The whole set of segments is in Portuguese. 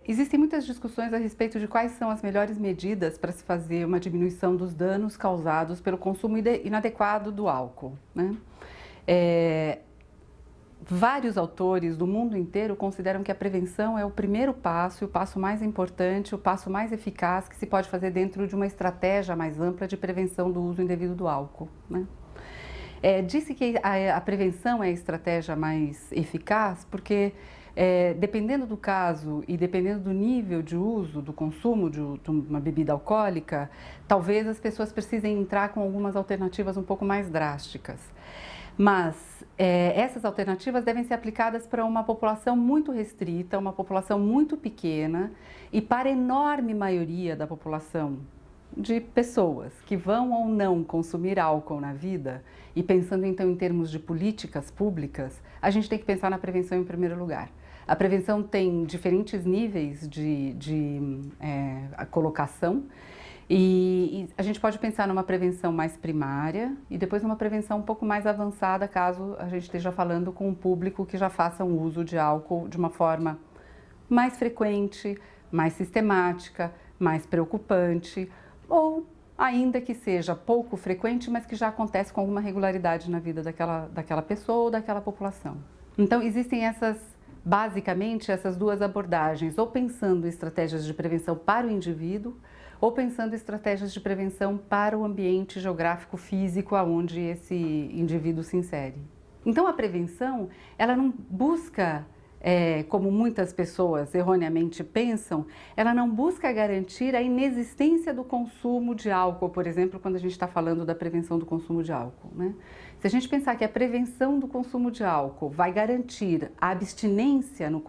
Existem muitas discussões a respeito de quais são as melhores medidas para se fazer uma diminuição dos danos causados pelo consumo inadequado do álcool, né? Vários autores do mundo inteiro consideram que a prevenção é o primeiro passo, e o passo mais importante, o passo mais eficaz que se pode fazer dentro de uma estratégia mais ampla de prevenção do uso indevido do álcool, né? Disse que a prevenção é a estratégia mais eficaz porque, dependendo do caso e dependendo do nível de uso, do consumo de uma bebida alcoólica, talvez as pessoas precisem entrar com algumas alternativas um pouco mais drásticas. Mas essas alternativas devem ser aplicadas para uma população muito restrita, uma população muito pequena e para a enorme maioria da população de pessoas que vão ou não consumir álcool na vida, e pensando então em termos de políticas públicas, a gente tem que pensar na prevenção em primeiro lugar. A prevenção tem diferentes níveis de colocação, e a gente pode pensar numa prevenção mais primária e depois numa prevenção um pouco mais avançada, caso a gente esteja falando com um público que já faça um uso de álcool de uma forma mais frequente, mais sistemática, mais preocupante, ou ainda que seja pouco frequente, mas que já acontece com alguma regularidade na vida daquela pessoa ou daquela população. Então existem basicamente essas duas abordagens, ou pensando em estratégias de prevenção para o indivíduo, ou pensando em estratégias de prevenção para o ambiente geográfico físico aonde esse indivíduo se insere. Então a prevenção, ela não busca, como muitas pessoas erroneamente pensam, ela não busca garantir a inexistência do consumo de álcool, por exemplo, quando a gente está falando da prevenção do consumo de álcool, né? Se a gente pensar que a prevenção do consumo de álcool vai garantir a abstinência no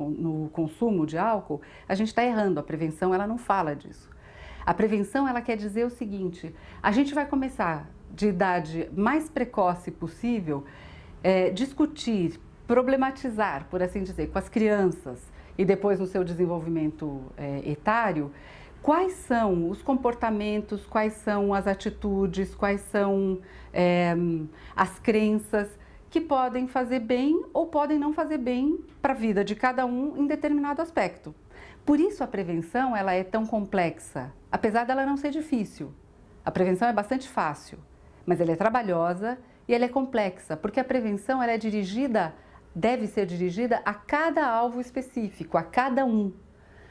consumo de álcool, a gente está errando. A prevenção, ela não fala disso. A prevenção, ela quer dizer o seguinte: a gente vai começar de idade mais precoce possível, discutir, problematizar, por assim dizer, com as crianças e depois no seu desenvolvimento etário, quais são os comportamentos, quais são as atitudes, quais são as crenças que podem fazer bem ou podem não fazer bem para a vida de cada um em determinado aspecto. Por isso a prevenção, ela é tão complexa, apesar dela não ser difícil. A prevenção é bastante fácil, mas ela é trabalhosa e ela é complexa, porque a prevenção, ela é deve ser dirigida a cada alvo específico, a cada um,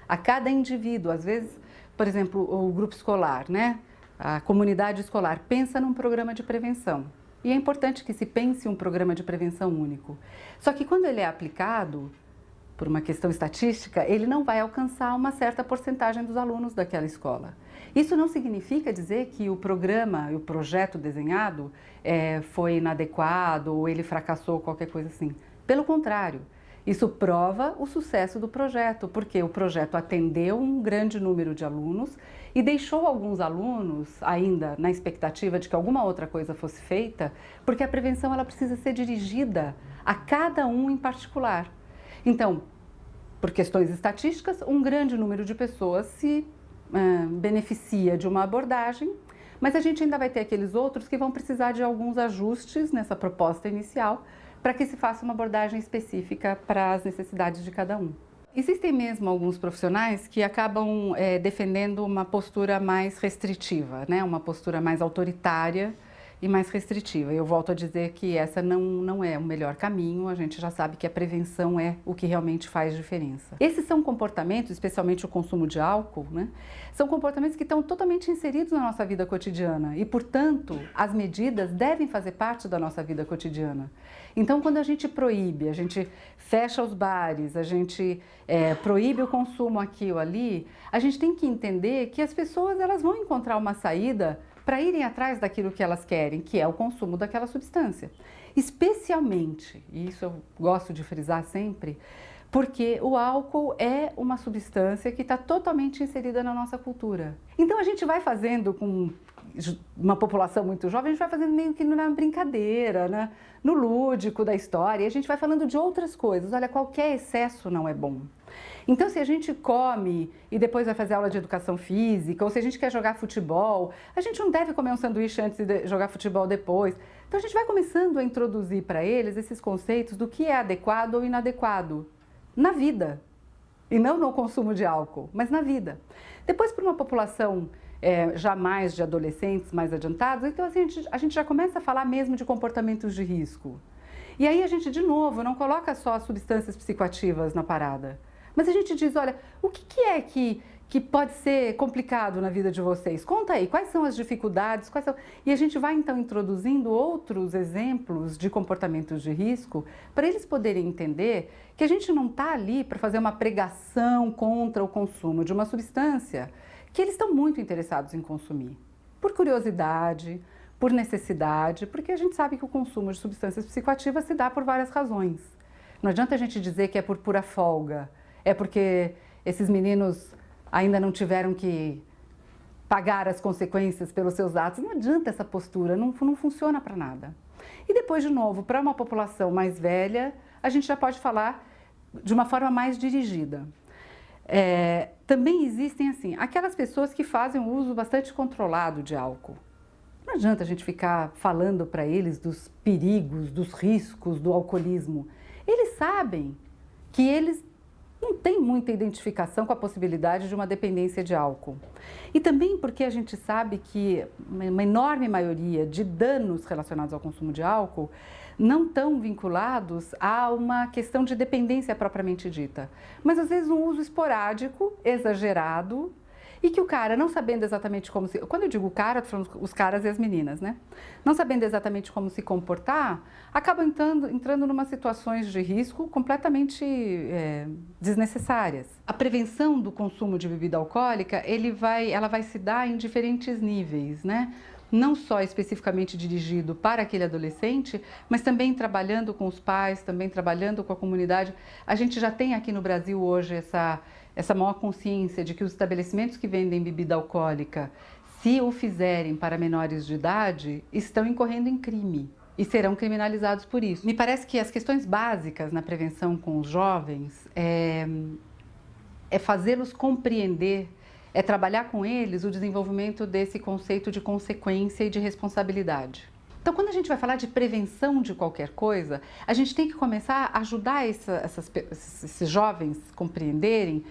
a cada indivíduo. Às vezes, por exemplo, o grupo escolar, né? A comunidade escolar pensa num programa de prevenção. E é importante que se pense um programa de prevenção único. Só que quando ele é aplicado, por uma questão estatística, ele não vai alcançar uma certa porcentagem dos alunos daquela escola. Isso não significa dizer que o programa e o projeto desenhado foi inadequado ou ele fracassou, qualquer coisa assim. Pelo contrário, isso prova o sucesso do projeto, porque o projeto atendeu um grande número de alunos e deixou alguns alunos ainda na expectativa de que alguma outra coisa fosse feita, porque a prevenção, ela precisa ser dirigida a cada um em particular. Então, por questões estatísticas, um grande número de pessoas se beneficia de uma abordagem, mas a gente ainda vai ter aqueles outros que vão precisar de alguns ajustes nessa proposta inicial para que se faça uma abordagem específica para as necessidades de cada um. Existem mesmo alguns profissionais que acabam defendendo uma postura mais restritiva, né? Uma postura mais autoritária e mais restritiva. Eu volto a dizer que essa não é o melhor caminho, a gente já sabe que a prevenção é o que realmente faz diferença. Esses são comportamentos, especialmente o consumo de álcool, né? São comportamentos que estão totalmente inseridos na nossa vida cotidiana e, portanto, as medidas devem fazer parte da nossa vida cotidiana. Então, quando a gente proíbe, a gente fecha os bares, a gente proíbe o consumo aqui ou ali, a gente tem que entender que as pessoas, elas vão encontrar uma saída para irem atrás daquilo que elas querem, que é o consumo daquela substância. Especialmente, e isso eu gosto de frisar sempre, porque o álcool é uma substância que está totalmente inserida na nossa cultura. Então a gente vai fazendo com uma população muito jovem, a gente vai fazendo meio que na brincadeira, né? No lúdico da história, e a gente vai falando de outras coisas. Olha, qualquer excesso não é bom. Então, se a gente come e depois vai fazer aula de educação física, ou se a gente quer jogar futebol, a gente não deve comer um sanduíche antes de jogar futebol depois. Então, a gente vai começando a introduzir para eles esses conceitos do que é adequado ou inadequado na vida. e não no consumo de álcool, mas na vida. Depois, para uma população já mais de adolescentes mais adiantados, então assim, a gente já começa a falar mesmo de comportamentos de risco. E aí a gente, de novo, não coloca só as substâncias psicoativas na parada, mas a gente diz, olha, o que é que pode ser complicado na vida de vocês? Conta aí, quais são as dificuldades, E a gente vai então introduzindo outros exemplos de comportamentos de risco para eles poderem entender que a gente não está ali para fazer uma pregação contra o consumo de uma substância que eles estão muito interessados em consumir, por curiosidade, por necessidade, porque a gente sabe que o consumo de substâncias psicoativas se dá por várias razões. Não adianta a gente dizer que é por pura folga, é porque esses meninos ainda não tiveram que pagar as consequências pelos seus atos. Não adianta essa postura, não funciona para nada. E depois, de novo, para uma população mais velha, a gente já pode falar de uma forma mais dirigida. Também existem, assim, aquelas pessoas que fazem um uso bastante controlado de álcool. Não adianta a gente ficar falando para eles dos perigos, dos riscos do alcoolismo. Eles sabem que eles não têm muita identificação com a possibilidade de uma dependência de álcool. E também porque a gente sabe que uma enorme maioria de danos relacionados ao consumo de álcool não estão vinculados a uma questão de dependência propriamente dita, mas às vezes um uso esporádico, exagerado, e que o cara, não sabendo exatamente como se... Quando eu digo cara, eu tô falando os caras e as meninas, né? Não sabendo exatamente como se comportar, acabam entrando numa situações de risco completamente desnecessárias. A prevenção do consumo de bebida alcoólica, ela vai se dar em diferentes níveis, né? Não só especificamente dirigido para aquele adolescente, mas também trabalhando com os pais, também trabalhando com a comunidade. A gente já tem aqui no Brasil hoje essa maior consciência de que os estabelecimentos que vendem bebida alcoólica, se o fizerem para menores de idade, estão incorrendo em crime e serão criminalizados por isso. Me parece que as questões básicas na prevenção com os jovens é fazê-los compreender, é trabalhar com eles o desenvolvimento desse conceito de consequência e de responsabilidade. Então, quando a gente vai falar de prevenção de qualquer coisa, a gente tem que começar a ajudar esses jovens compreenderem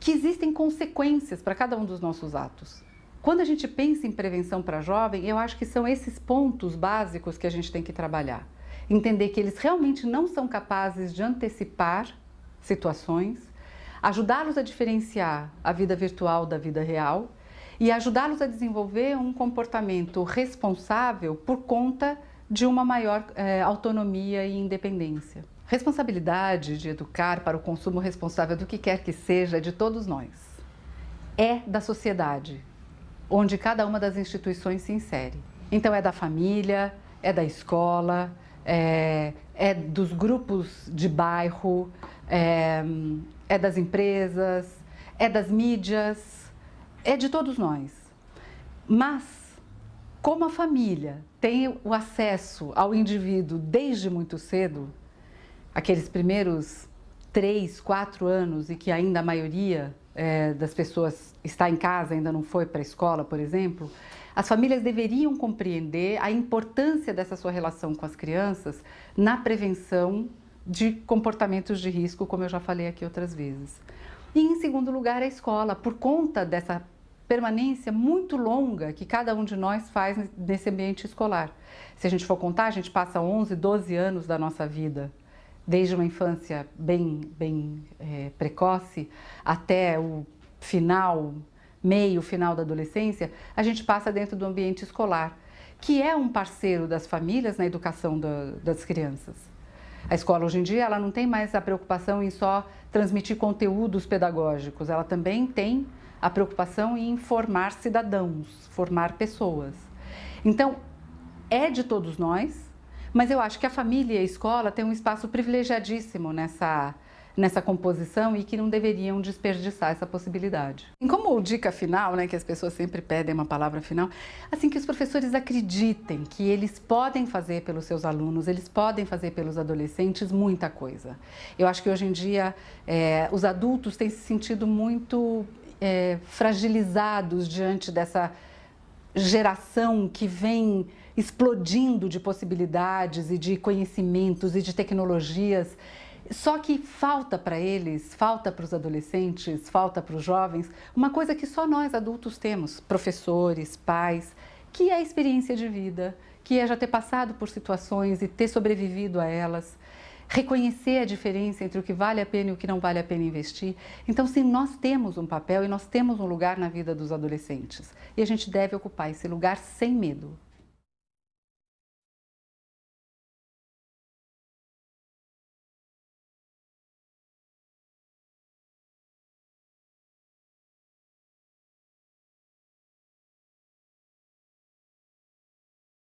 que existem consequências para cada um dos nossos atos. Quando a gente pensa em prevenção para jovem, eu acho que são esses pontos básicos que a gente tem que trabalhar. Entender que eles realmente não são capazes de antecipar situações, ajudá-los a diferenciar a vida virtual da vida real e ajudá-los a desenvolver um comportamento responsável por conta de uma maior autonomia e independência. Responsabilidade de educar para o consumo responsável do que quer que seja é de todos nós. É da sociedade, onde cada uma das instituições se insere. Então é da família, é da escola, é dos grupos de bairro, é das empresas, é das mídias, é de todos nós. Mas, como a família tem o acesso ao indivíduo desde muito cedo, aqueles primeiros 3, 4 anos e que ainda a maioria das pessoas está em casa, ainda não foi para a escola, por exemplo, as famílias deveriam compreender a importância dessa sua relação com as crianças na prevenção de comportamentos de risco, como eu já falei aqui outras vezes. E, em segundo lugar, a escola, por conta dessa permanência muito longa que cada um de nós faz nesse ambiente escolar. Se a gente for contar, a gente passa 11, 12 anos da nossa vida, desde uma infância bem precoce até o final da adolescência, a gente passa dentro do ambiente escolar, que é um parceiro das famílias na educação das crianças. A escola hoje em dia ela não tem mais a preocupação em só transmitir conteúdos pedagógicos, ela também tem a preocupação em formar cidadãos, formar pessoas. Então, é de todos nós, mas eu acho que a família e a escola têm um espaço privilegiadíssimo nessa composição e que não deveriam desperdiçar essa possibilidade. E como dica final, né, que as pessoas sempre pedem uma palavra final, assim, que os professores acreditem que eles podem fazer pelos seus alunos, eles podem fazer pelos adolescentes muita coisa. Eu acho que hoje em dia os adultos têm se sentido muito fragilizados diante dessa geração que vem explodindo de possibilidades e de conhecimentos e de tecnologias Só que falta para eles, falta para os adolescentes, falta para os jovens, uma coisa que só nós adultos temos, professores, pais, que é a experiência de vida, que é já ter passado por situações e ter sobrevivido a elas, reconhecer a diferença entre o que vale a pena e o que não vale a pena investir. Então, sim, nós temos um papel e nós temos um lugar na vida dos adolescentes e a gente deve ocupar esse lugar sem medo.